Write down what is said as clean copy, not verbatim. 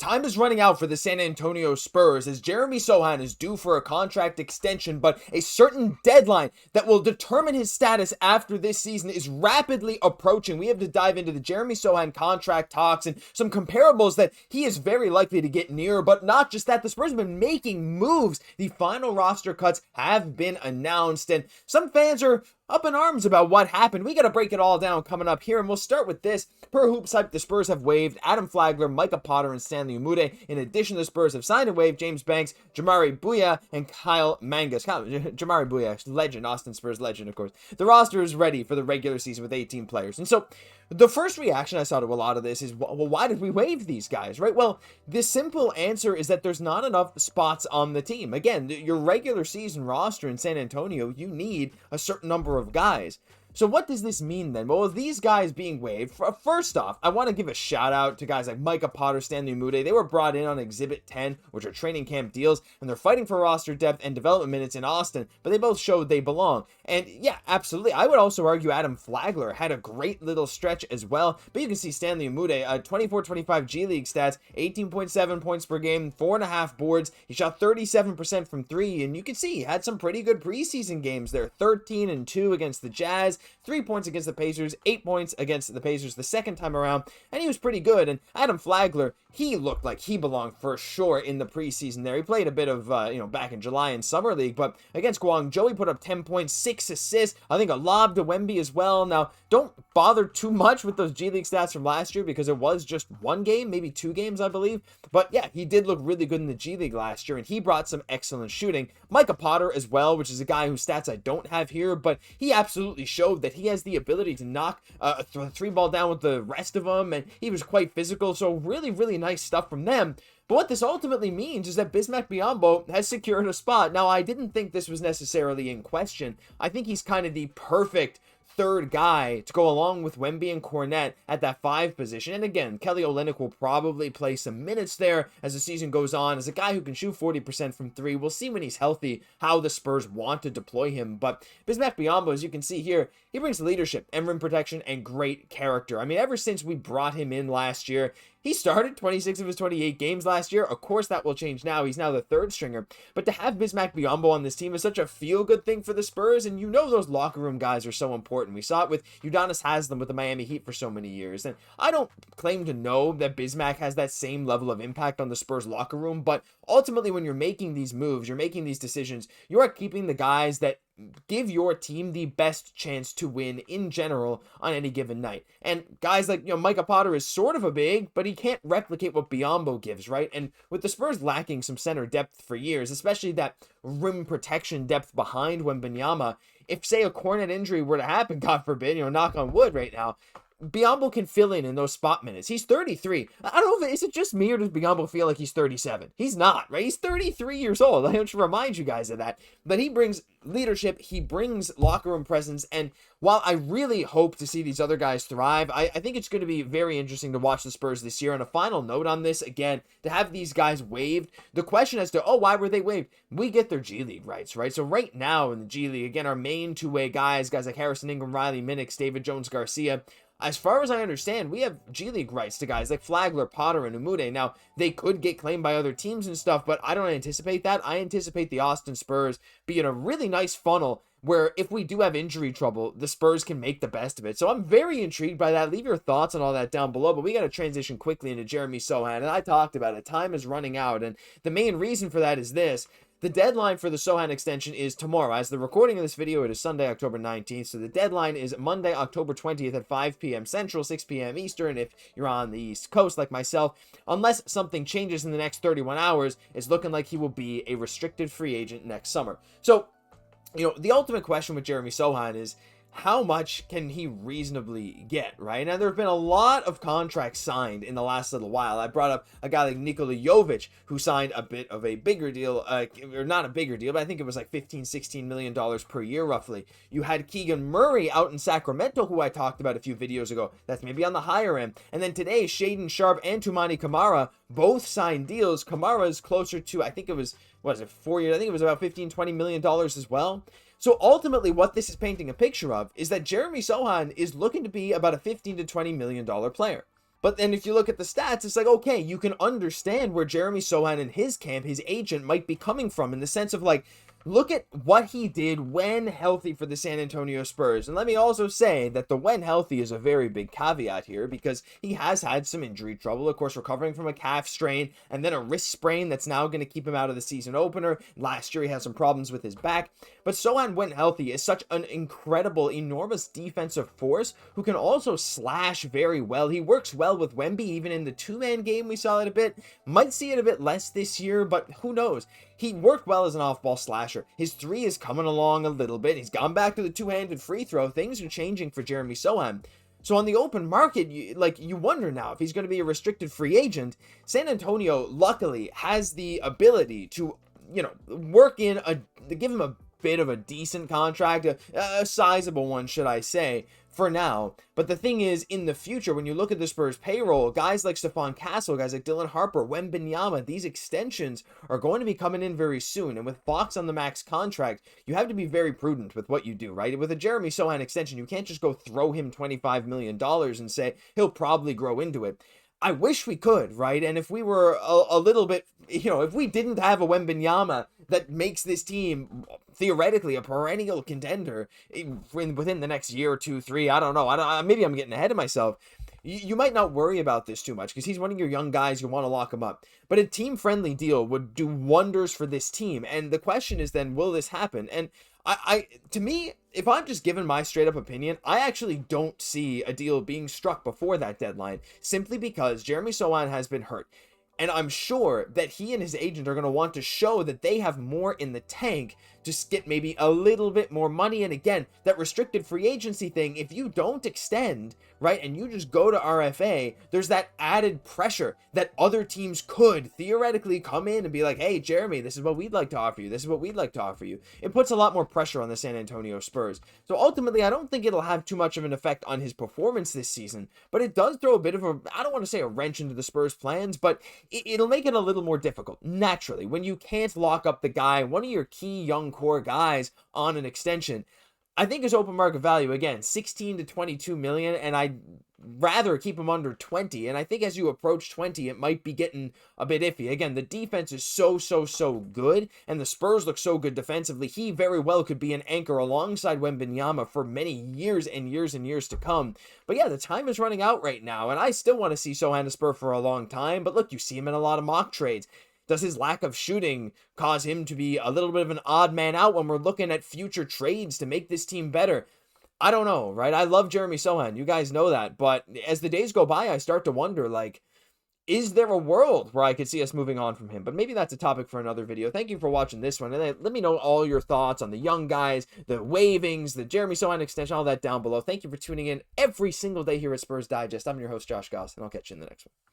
Time is running out for the San Antonio Spurs as Jeremt Sochan is due for a contract extension, but a certain deadline that will determine his status after this season is rapidly approaching. We have to dive into the Jeremt Sochan contract talks and some comparables that he is very likely to get near, but not just that. The Spurs have been making moves. The final roster cuts have been announced, and some fans are up in arms about what happened. We got to break it all down coming up here, and we'll start with this. Per Hoops Hype, the Spurs have waived Adam Flagler, Micah Potter, and Stanley Umude. In addition, the Spurs have signed and waived James Banks, Jamari Bouya, and Kyle Mangas. Jamari Bouya, legend, Austin Spurs legend, of course. The roster is ready for the regular season with 18 players. And so the first reaction I saw to a lot of this is, well, why did we waive these guys, right? Well, the simple answer is that there's not enough spots on the team. Again, your regular season roster in San Antonio, you need a certain number of guys. So what does this mean then? Well, with these guys being waived, first off, I want to give a shout out to guys like Micah Potter, Stanley Umude. They were brought in on Exhibit 10, which are training camp deals, and they're fighting for roster depth and development minutes in Austin, but they both showed they belong. And yeah, absolutely. I would also argue Adam Flagler had a great little stretch as well, but you can see Stanley Umude, 24-25 G League stats, 18.7 points per game, 4.5 boards. He shot 37% from three, and you can see he had some pretty good preseason games there. 13-2 against the Jazz, 3 points against the Pacers, 8 points against the Pacers the second time around, and he was pretty good. And Adam Flagler, he looked like he belonged for sure in the preseason there. He played a bit of, back in July in Summer League, but against Guangzhou, he put up 10 points, 6 assists, I think a lob to Wemby as well. Now, don't bother too much with those G League stats from last year because it was just one game, maybe 2 games, I believe. But yeah, he did look really good in the G League last year, and he brought some excellent shooting. Micah Potter as well, which is a guy whose stats I don't have here, but he absolutely showed that he has the ability to knock a three ball down with the rest of them, and he was quite physical, so really, really nice stuff from them. But what this ultimately means is that Bismack Biyombo has secured a spot. Now, I didn't think this was necessarily in question. I think he's kind of the perfect third guy to go along with Wemby and Cornette at that 5 position. And again, Kelly Olynyk will probably play some minutes there as the season goes on as a guy who can shoot 40% from 3. We'll see when he's healthy how the Spurs want to deploy him. But Bismack Biyombo, as you can see here, he brings leadership and rim protection and great character. I mean, ever since we brought him in last year, he started 26 of his 28 games last year. Of course, that will change now. He's now the third stringer. But to have Bismack Biyombo on this team is such a feel-good thing for the Spurs, and you know those locker room guys are so important. We saw it with Udonis Haslem with the Miami Heat for so many years. And I don't claim to know that Bismack has that same level of impact on the Spurs locker room, but ultimately when you're making these moves, you're making these decisions, you are keeping the guys that give your team the best chance to win in general on any given night. And guys like, Micah Potter is sort of a big, but he can't replicate what Biyombo gives, right? And with the Spurs lacking some center depth for years, especially that rim protection depth behind Wembanyama, if, say, a Cornet injury were to happen, God forbid, knock on wood right now, Biyombo can fill in those spot minutes. He's 33. I don't know is it just me or does Biyombo feel like he's 37? He's not, right? He's 33 years old. I want to remind you guys of that. But he brings leadership. He brings locker room presence. And while I really hope to see these other guys thrive, I think it's going to be very interesting to watch the Spurs this year. And a final note on this, again, to have these guys waived, the question as to, why were they waived? We get their G League rights, right? So right now in the G League, again, our main two-way guys like Harrison Ingram, Riley Minix, David Jones Garcia, as far as I understand, we have G League rights to guys like Flagler, Potter, and Umude. Now, they could get claimed by other teams and stuff, but I don't anticipate that. I anticipate the Austin Spurs being a really nice funnel where if we do have injury trouble, the Spurs can make the best of it. So I'm very intrigued by that. Leave your thoughts on all that down below, but we got to transition quickly into Jeremt Sochan, and I talked about it. Time is running out, and the main reason for that is this. The deadline for the Sochan extension is tomorrow. As the recording of this video, it is Sunday, October 19th. So the deadline is Monday, October 20th at 5 p.m. Central, 6 p.m. Eastern. If you're on the East Coast like myself, unless something changes in the next 31 hours, it's looking like he will be a restricted free agent next summer. So, the ultimate question with Jeremt Sochan is, how much can he reasonably get, right? Now, there have been a lot of contracts signed in the last little while. I brought up a guy like Nikola Jovic, who signed a bit of a bigger deal, or not a bigger deal, but I think it was like $15-16 million per year, roughly. You had Keegan Murray out in Sacramento, who I talked about a few videos ago. That's maybe on the higher end. And then today, Shaedon Sharpe and Toumani Camara both signed deals. Camara is closer to, I think it was, 4 years? I think it was about $15-20 million as well. So ultimately, what this is painting a picture of is that Jeremt Sochan is looking to be about a $15 to $20 million player. But then if you look at the stats, it's like, okay, you can understand where Jeremt Sochan and his camp, his agent, might be coming from, in the sense of like, look at what he did when healthy for the San Antonio Spurs. And let me also say that the when healthy is a very big caveat here, because he has had some injury trouble, of course, recovering from a calf strain and then a wrist sprain that's now going to keep him out of the season opener. Last year he had some problems with his back. But Sochan, when healthy, is such an incredible, enormous defensive force who can also slash very well. He works well with Wemby, even in the two-man game we saw it a bit. Might see it a bit less this year, but who knows? He worked well as an off-ball slasher. His three is coming along a little bit. He's gone back to the two-handed free throw. Things are changing for Jeremt Sochan. So on the open market, you wonder now if he's going to be a restricted free agent. San Antonio, luckily, has the ability to, work in give him a bit of a decent contract, a sizable one, should I say, for now. But the thing is, in the future, when you look at the Spurs payroll, guys like Stephon Castle, guys like Dylan Harper, Wembanyama, these extensions are going to be coming in very soon. And with Fox on the max contract, you have to be very prudent with what you do, right? With a Jeremt Sochan extension, you can't just go throw him $25 million and say he'll probably grow into it. I wish we could, right? And if we were a little bit, if we didn't have a Wembanyama that makes this team theoretically a perennial contender within the next year or 2, 3, I don't know. Maybe I'm getting ahead of myself. You might not worry about this too much because he's one of your young guys. You want to lock him up. But a team-friendly deal would do wonders for this team. And the question is then, will this happen? And to me, if I'm just giving my straight up opinion, I actually don't see a deal being struck before that deadline, simply because Jeremt Sochan has been hurt. And I'm sure that he and his agent are going to want to show that they have more in the tank to get maybe a little bit more money. And again, that restricted free agency thing, if you don't extend, right, and you just go to RFA, there's that added pressure that other teams could theoretically come in and be like, hey, Jeremt, this is what we'd like to offer you. This is what we'd like to offer you. It puts a lot more pressure on the San Antonio Spurs. So ultimately, I don't think it'll have too much of an effect on his performance this season, but it does throw a bit of I don't want to say a wrench into the Spurs' plans, but it'll make it a little more difficult, naturally, when you can't lock up the guy, one of your key young core guys, on an extension. I think his open market value, again, 16 to 22 million, and I'd rather keep him under 20. And I think as you approach 20, it might be getting a bit iffy. Again, the defense is so good, and the Spurs look so good defensively. He very well could be an anchor alongside Wembanyama for many years and years and years to come. But yeah, the time is running out right now, and I still want to see Sochan a Spur for a long time. But look, you see him in a lot of mock trades. Does his lack of shooting cause him to be a little bit of an odd man out when we're looking at future trades to make this team better? I don't know, right? I love Jeremt Sochan. You guys know that. But as the days go by, I start to wonder, like, is there a world where I could see us moving on from him? But maybe that's a topic for another video. Thank you for watching this one. And let me know all your thoughts on the young guys, the waivings, the Jeremt Sochan extension, all that down below. Thank you for tuning in every single day here at Spurs Digest. I'm your host, Josh Gosse, and I'll catch you in the next one.